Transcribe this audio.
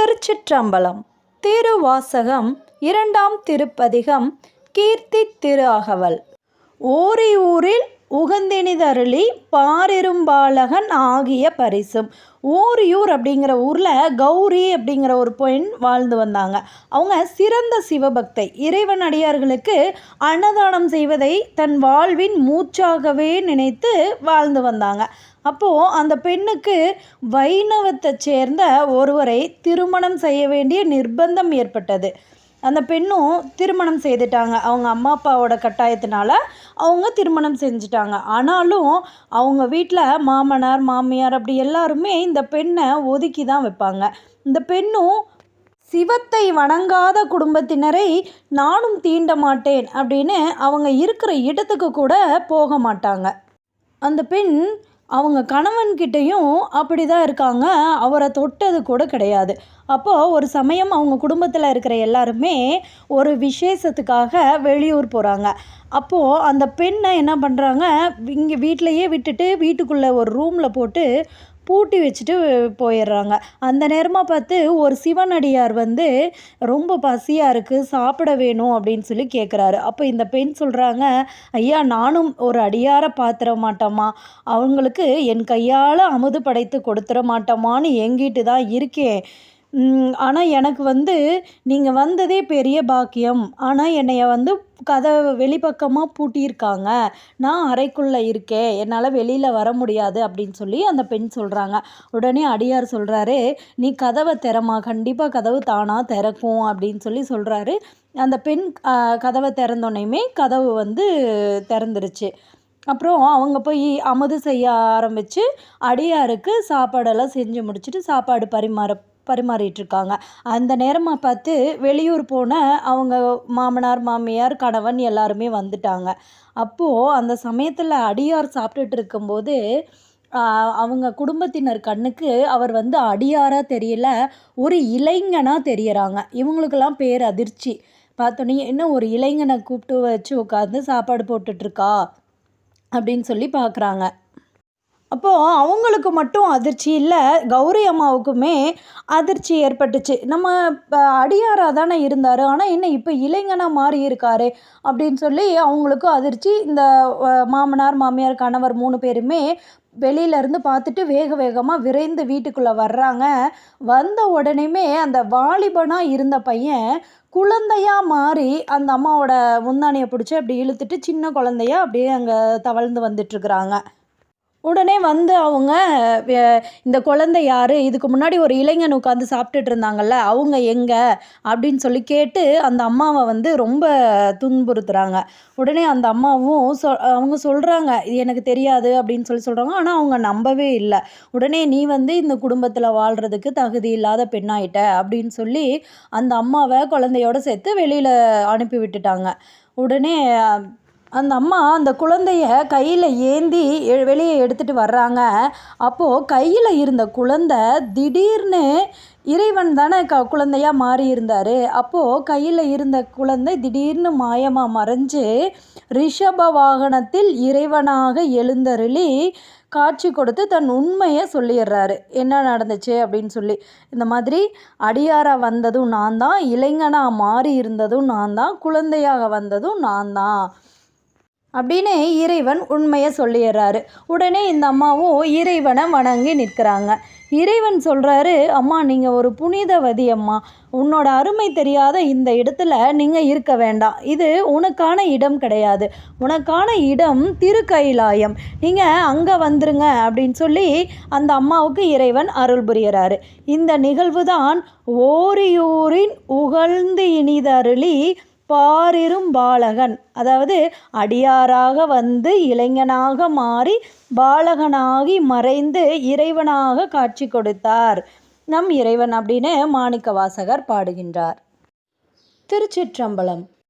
திருச்சிற்றம்பலம். திருவாசகம். இரண்டாம் திருப்பதிகம். கீர்த்தி திரு அகவல். ஓரியூரில் உகந்தினிதருளி பாரிரும்பாலகன் ஆகிய பரிசும். ஓரியூர் அப்படிங்கிற ஊரில் கௌரி அப்படிங்கிற ஒரு பெண் வாழ்ந்து வந்தாங்க. அவங்க சிறந்த சிவபக்தை. இறைவன் அடியார்களுக்கு அன்னதானம் செய்வதை தன் வாழ்வின் மூச்சாகவே நினைத்து வாழ்ந்து வந்தாங்க. அப்போது அந்த பெண்ணுக்கு வைணவத்தை சேர்ந்த ஒருவரை திருமணம் செய்ய வேண்டிய நிர்பந்தம் ஏற்பட்டது. அந்த பெண்ணும் திருமணம் செய்துட்டாங்க. அவங்க அம்மா அப்பாவோட கட்டாயத்தினால அவங்க திருமணம் செஞ்சுட்டாங்க. ஆனாலும் அவங்க வீட்டில் மாமனார் மாமியார் அப்படி எல்லாருமே இந்த பெண்ணை ஒதுக்கி தான் வைப்பாங்க. இந்த பெண்ணும் சிவத்தை வணங்காத குடும்பத்தினரை நானும் தீண்ட மாட்டேன் அப்படின்னு அவங்க இருக்கிற இடத்துக்கு கூட போக மாட்டாங்க. அந்த பெண் அவங்க கணவன்கிட்டையும் அப்படி தான் இருக்காங்க. அவரை தொட்டது கூட கிடையாது. அப்போது ஒரு சமயம் அவங்க குடும்பத்தில் இருக்கிற எல்லாருமே ஒரு விசேஷத்துக்காக வெளியூர் போகிறாங்க. அப்போது அந்த பெண்ணை என்ன பண்ணுறாங்க, இங்கே வீட்டிலையே விட்டுட்டு வீட்டுக்குள்ளே ஒரு ரூமில் போட்டு பூட்டி வச்சுட்டு போயிடுறாங்க. அந்த நேரமாக பார்த்து ஒரு சிவனடியார் வந்து ரொம்ப பசியாக இருக்குது, சாப்பிட வேணும் அப்படின்னு சொல்லி கேட்குறாரு. அப்போ இந்த பெண் சொல்கிறாங்க, ஐயா நானும் ஒரு அடியாரை பார்த்துட மாட்டோமா, அவங்களுக்கு என் கையால் அமுது படைத்து கொடுத்துட மாட்டோமான்னு எங்கிட்டு தான் இருக்கேன். ஆனால் எனக்கு வந்து நீங்கள் வந்ததே பெரிய பாக்கியம். ஆனால் என்னைய வந்து கதவை வெளிப்பக்கமாக பூட்டியிருக்காங்க, நான் அறைக்குள்ளே இருக்கேன், என்னால் வெளியில் வர முடியாது அப்படின்னு சொல்லி அந்த பெண் சொல்கிறாங்க. உடனே அடியார் சொல்கிறாரு, நீ கதவை திறமா, கண்டிப்பாக கதவு தானாக திறக்கும் அப்படின்னு சொல்லி சொல்கிறாரு. அந்த பெண் கதவை திறந்தோன்னையுமே கதவு வந்து திறந்துருச்சு. அப்புறம் அவங்க போய் அமுது செய்ய ஆரம்பித்து அடியாருக்கு சாப்பாடெல்லாம் செஞ்சு முடிச்சுட்டு சாப்பாடு பரிமாறிட்டுருக்காங்க. அந்த நேரமாக பார்த்து வெளியூர் போன அவங்க மாமனார் மாமியார் கணவன் எல்லாருமே வந்துட்டாங்க. அப்போது அந்த சமயத்தில் அடியார் சாப்பிட்டுட்டு இருக்கும்போது அவங்க குடும்பத்தினர் கண்ணுக்கு அவர் வந்து அடியாராக தெரியல, ஒரு இளைஞனாக தெரியறாங்க. இவங்களுக்கெல்லாம் பேர் அதிர்ச்சி. பார்த்தோன்னே என்ன ஒரு இளைஞனை கூப்பிட்டு வச்சு உட்காந்து சாப்பாடு போட்டுட்ருக்கா அப்படின்னு சொல்லி பார்க்குறாங்க. அப்போது அவங்களுக்கு மட்டும் அதிர்ச்சி இல்லை, கௌரி அம்மாவுக்குமே அதிர்ச்சி ஏற்பட்டுச்சு. நம்ம அடியாராக தானே இருந்தார், ஆனால் என்ன இப்போ இளைஞனாக மாறி இருக்காரு அப்படின்னு சொல்லி அவங்களுக்கும் அதிர்ச்சி. இந்த மாமனார் மாமியார் கணவர் 3 பேருமே வெளியிலேருந்து பார்த்துட்டு வேக வேகமாக விரைந்து வீட்டுக்குள்ளே வர்றாங்க. வந்த உடனேமே அந்த வாலிபனாக இருந்த பையன் குழந்தையாக மாறி அந்த அம்மாவோட முந்தானியை பிடிச்சி அப்படி இழுத்துட்டு சின்ன குழந்தையா அப்படியே அங்கே தவழ்ந்து வந்துட்டுருக்குறாங்க. உடனே வந்து அவங்க இந்த குழந்தை யார், இதுக்கு முன்னாடி ஒரு இளைஞன் உட்காந்து சாப்பிட்டுட்டு இருந்தாங்கல்ல, அவங்க எங்கே அப்படின்னு சொல்லி கேட்டு அந்த அம்மாவை வந்து ரொம்ப துன்புறுத்துகிறாங்க. உடனே அந்த அம்மாவும் அவங்க சொல்கிறாங்க, இது எனக்கு தெரியாது அப்படின்னு சொல்லி சொல்கிறாங்க. ஆனால் அவங்க நம்பவே இல்லை. உடனே நீ வந்து இந்த குடும்பத்தில் வாழ்கிறதுக்கு தகுதி இல்லாத பெண்ணாயிட்ட அப்படின்னு சொல்லி அந்த அம்மாவை குழந்தையோடு சேர்த்து வெளியில் அனுப்பி விட்டுட்டாங்க. உடனே அந்த அம்மா அந்த குழந்தைய கையில் ஏந்தி வெளியே எடுத்துகிட்டு வர்றாங்க. அப்போது கையில் இருந்த குழந்தை திடீர்னு இறைவன் தானே குழந்தையாக மாறி இருந்தார். அப்போது கையில் இருந்த குழந்தை திடீர்னு மாயமாக மறைஞ்சு ரிஷப வாகனத்தில் இறைவனாக எழுந்தருளி காட்சி கொடுத்து தன் உண்மையை சொல்லிடுறாரு, என்ன நடந்துச்சு அப்படின்னு சொல்லி. இந்த மாதிரி அடியாராக வந்ததும் நான் தான், இளைஞனாக மாறி இருந்ததும் நான் தான், குழந்தையாக வந்ததும் நான் தான் அப்படின்னு இறைவன் உண்மையை சொல்லிடுறாரு. உடனே இந்த அம்மாவும் இறைவனை வணங்கி நிற்கிறாங்க. இறைவன் சொல்கிறாரு, அம்மா நீங்கள் ஒரு புனிதவதி அம்மா, உன்னோட அருமை தெரியாத இந்த இடத்துல நீங்கள் இருக்க வேண்டாம், இது உனக்கான இடம் கிடையாது, உனக்கான இடம் திருக்கைலாயம், நீங்கள் அங்கே வந்துருங்க அப்படின்னு சொல்லி அந்த அம்மாவுக்கு இறைவன் அருள் புரிகிறாரு. இந்த நிகழ்வு தான் ஓரியூரின் உகழ்ந்து இனிதருளி பாரிரும் பாலகன், அதாவது அடியாராக வந்து இளைஞனாக மாறி பாலகனாகி மறைந்து இறைவனாக காட்சி கொடுத்தார் நம் இறைவன் அப்படின்னு மாணிக்க வாசகர் பாடுகின்றார். திருச்சிற்றம்பலம்.